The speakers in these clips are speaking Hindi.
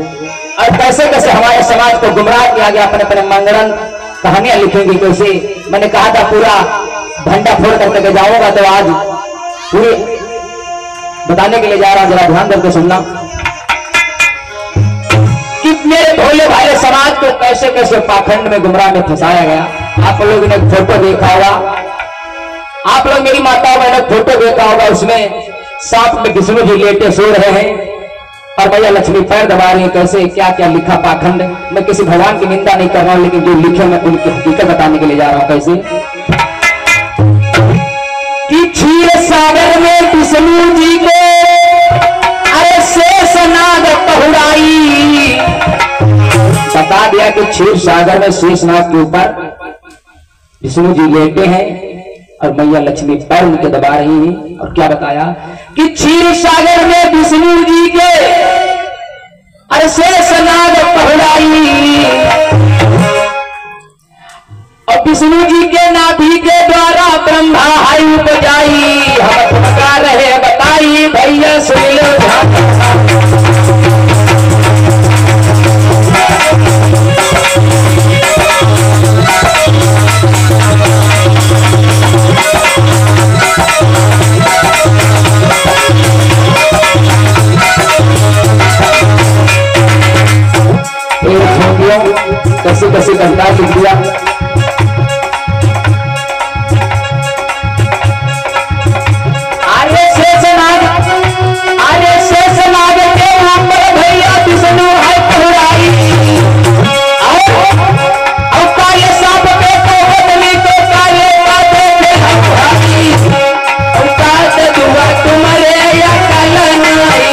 और कैसे कैसे हमारे समाज को गुमराह किया गया, अपने अपने मंगरन कहानियां लिखेंगे कैसे। मैंने कहा था पूरा भंडा फोड़ करके जाऊंगा, तो आज पूरे बताने के लिए जा रहा हूं, जरा ध्यान करके सुनना कि मेरे भोले भाले समाज को कैसे कैसे पाखंड में गुमराह में फंसाया गया। आप लोगों ने फोटो देखा होगा, आप लोग मेरी माताओं मैंने फोटो देखा होगा, उसमें सांप में विष्णु जी लेटे सो रहे हैं और भैया लक्ष्मी पैर दबा रही है। कैसे क्या क्या लिखा पाखंड। मैं किसी भगवान की निंदा नहीं कर रहा हूं, लेकिन जो लिखे मैं उनकी हकीकत बताने के लिए जा रहा हूं। कैसे कि क्षीर सागर में विष्णु जी को अरे शेषनाग पहुड़ाई। बता दिया कि क्षीर सागर में शेषनाग के ऊपर विष्णु जी लेटे हैं और मैया लक्ष्मी पैर उनके दबा रही है। और क्या बताया कि क्षीर सागर में विष्णु जी के अरे शेषनाग पहुड़ाई और विष्णु जी के नाभि के द्वारा ब्रह्मा आयु बजाई। हम बता रहे बताई भैया सुन लो कैसे कैसे करता है लिख दिया। आर्य शेषनाग के ऊपर भैया विष्णु है पहुड़ाई और काले सांप पे तो बदली तो काले बातें पे हमारी और काले दुआ तुम्हारे या कलन आई।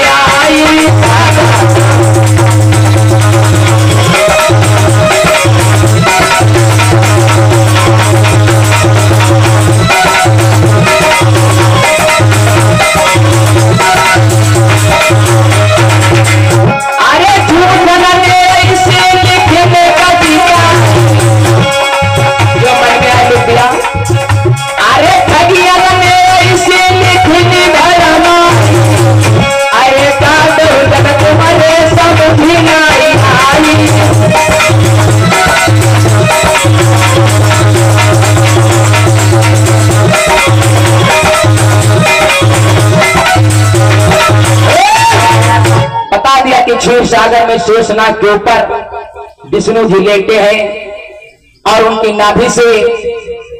क्षीर सागर में शेषनाग के ऊपर विष्णु जी लेटे हैं और उनकी नाभि से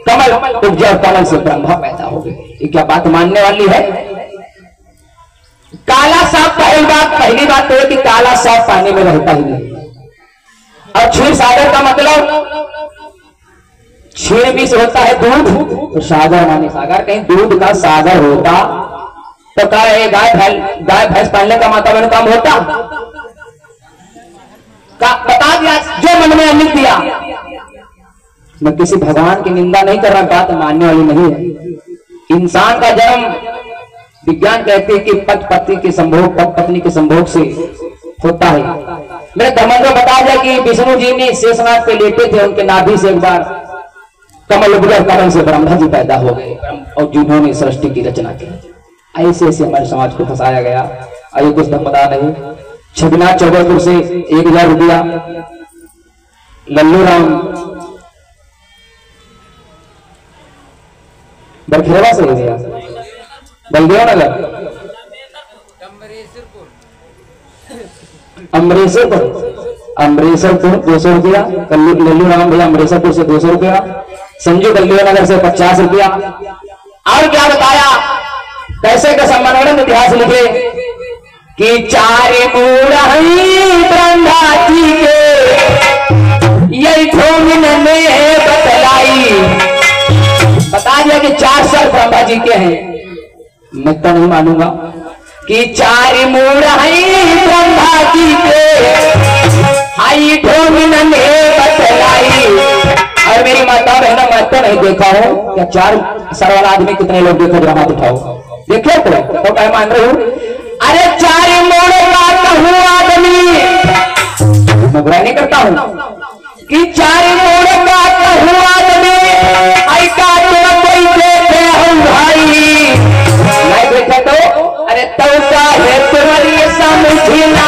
कमल उपजा और कमल से ब्रह्मा पैदा हो गए। ये क्या बात मानने वाली है। काला सांप पहली बात तो है कि काला सांप पानी में रहता ही नहीं। और क्षीर सागर का मतलब क्षीर भी से होता है दूध, तो सागर माने सागर, कहीं दूध का सागर होता तो क्या है गाय भैंस पालने का माता बहन काम होता का। बता दिया जो मन में लिख दिया। मैं किसी भगवान की निंदा नहीं कर रहा, बात मानने वाली नहीं है। इंसान का जन्म विज्ञान कहते हैं कि पति के संभोग पत पत्नी के संभोग से होता है। मेरे धर्म को बता दिया कि विष्णु जी ने शेषनाग पे लेटे थे, उनके नाभि से एक बार कमल उपजा, कमल से ब्रह्मा जी पैदा हो गए और जिन्होंने सृष्टि की रचना की। ऐसे ऐसे हमारे समाज को फंसाया गया। आइए कुछ तक बता रहे। छबिना चौबरपुर से 1000 रुपया, लल्लू राम बरखेड़ा से दिया, बलदेव नगर अमरेशरपुर 200 रुपया, लल्लू राम भैया अमरेशरपुर से 200 रुपया, संजू बलदेव नगर से 50 रुपया। और क्या बताया कैसे कैसा मनोरंजन इतिहास लिखे कि चारे ब्रह्मा जी के यही ठोमिन ने बतलाई। बता दिया कि 4 सर ब्रह्मा जी के हैं। मैं तो नहीं मानूंगा कि 4 ब्रह्मा जी के आई ठोमिन ने बतलाई। और मेरी माता बहना मैं तो नहीं देखा हूं क्या 4 सर वाला आदमी कितने लोग देखो, जरा हाथ उठाओ। देखिए तो मैं मान रही हूं। अरे 4 मोड़ों का कहूं आदमी, मैं बुराई नहीं करता हूं कि 4 मोड़ों का कहूं आदमी आई का तो कोई देखे हम भाई नहीं देखे तो अरे तो का है तुम्हारी समझी ना।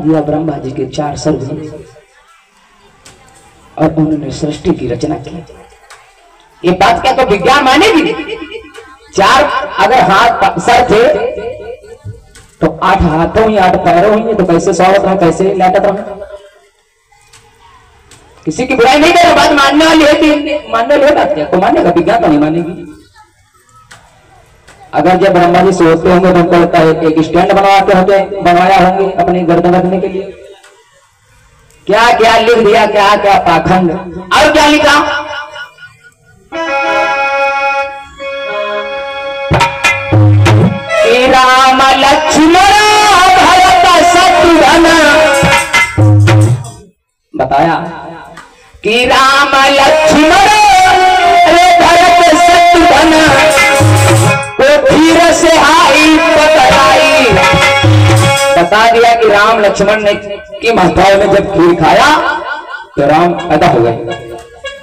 दिया ब्रह्मा जी के 4 सर हुए और उन्होंने सृष्टि की रचना की। ये बात क्या तो विज्ञान मानेगी? 4 अगर हाथ सर थे तो 8 हाथों ही 8 पैरों ही, तो कैसे 100 रहे, कैसे लैटत रहे? किसी की बुराई नहीं कर रहा, बात मानने वाली है कि मानने वाली बात क्या तो मानेगा, विज्ञान तो नहीं मानेगी। अगर जब ब्रह्मा जी सोचते होंगे तो उनको लगता है एक स्टैंड बनवाया होंगे अपनी गर्दन रखने के लिए। क्या क्या लिख दिया, क्या क्या पाखंड। और क्या लिखा? राम लक्ष्मण भरत शत्रुघ्न, बताया कि राम लक्ष्मण भरत शत्रुघ्न को धीर से आई पकड़ाई। बता दिया कि राम लक्ष्मण ने की महताओं ने जब खीर खाया तो राम पैदा हो गए।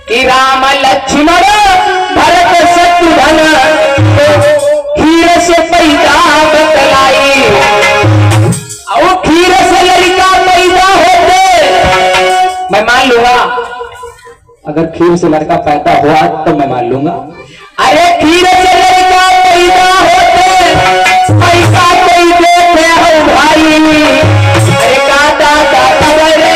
कि राम लक्ष्मण भरत शत्रुघ्न को खीर से पैदा बतलाई, और खीर से लड़का पैदा होते मैं मान लूंगा। अगर खीर से लड़का पैदा हुआ तो मैं मान लूंगा। अरे खीर से लड़का पैदा होते पैसा कोई देते हो भाई। अरे काटा काटा बरे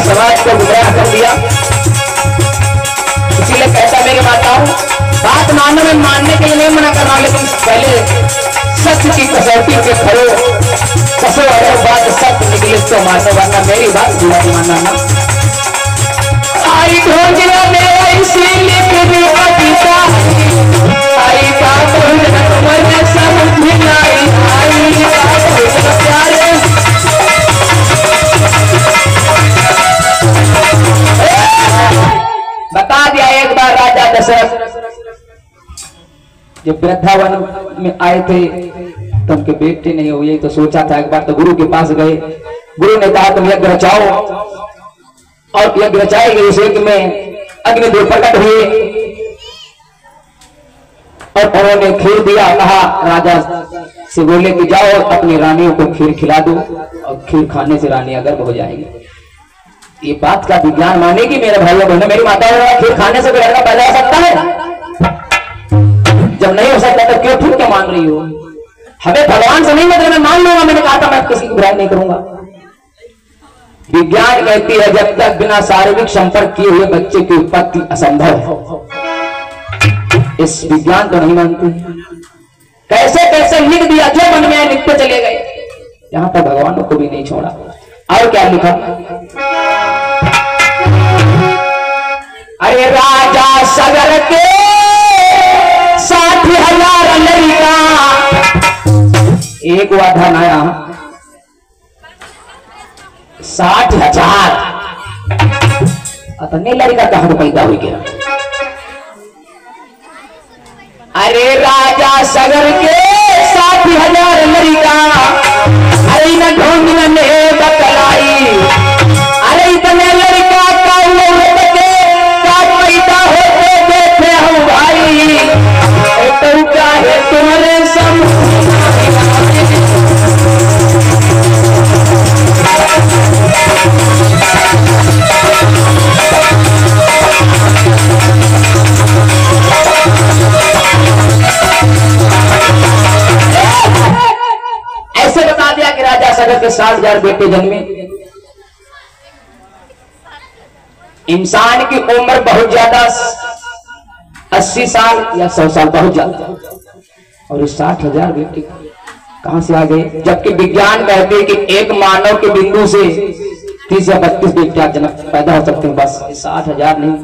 समाज को गुमराह कर दिया। इसीलिए कहता मेरी माताओं, बात मानने में मानने के लिए नहीं मना कर रहा, लेकिन पहले सत्य की कसौटी के खड़े कसो। अगर बात सत्य निकले तो मानने, वरना मेरी बात बुरा मानना ना। आई ढोंगिया मेरा इसीलिए कविता आई बात मरने समझ नहीं आई बात प्यारे। बता दिया एक बार राजा दशरथ जब वृंदावन में आए थे तो उनके बेटे नहीं हुए, तो सोचा था एक बार तो गुरु के पास गए। गुरु ने कहा तुम यज्ञ रचाओ, और यज्ञ रचाए गए। उस यज्ञ में अग्निदेव प्रकट हुए और उन्होंने खीर दिया। कहा राजा से बोले कि जाओ अपनी रानियों को खीर खिला दो, और खीर खाने से रानियां गर्म हो जाएंगी। ये बात का विज्ञान मानेगी मेरे भाइयों बहनों, मेरी माताओं? खीर खाने से लड़का पैदा हो सकता है? जब नहीं हो सकता तो क्यों ठीक क्या मान रही हो? हमें भगवान से नहीं मतलब मैं मान लूंगा। मैंने कहा था मैं किसी की बुराई नहीं करूंगा। विज्ञान कहती है जब तक बिना शारीरिक संपर्क किए हुए बच्चे की उत्पत्ति असंभव है। इस विज्ञान को नहीं मानती। कैसे कैसे लिख दिया, जो मन में आए लिखते चले गए। यहां पर भगवान को भी नहीं छोड़ा। और क्या लिखा? अरे राजा सगर के 60,000 लड़का, एक वाधन आया 60,000 अतने लड़का कहां पैदा हो गया? अरे राजा सगर के 60,000 लड़का, अरे न ढोंग ने बतलाई। अरे इतने लड़का का पैदा होते देखे हो भाई। तो क्या है तुम्हारे ऐसे बता दिया कि राजा सगर के 60,000 बेटे जन्मे। इंसान की उम्र बहुत ज्यादा 80 साल या 100 साल बहुत ज्यादा, और 60,000 बेटे कहां से आ गए? जबकि विज्ञान कहते हैं कि एक मानव के बिंदु से 30 या 32 बेटे जन्म पैदा हो सकते हैं। बस 60,000 नहीं,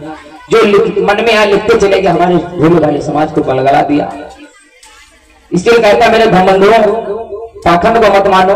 जो मन में यहाँ लिखते चले गए। हमारे भोले भाले समाज को बलगला दिया। इसलिए कहता मेरे धर्मबंधुओं, पाखंड को मत मानो।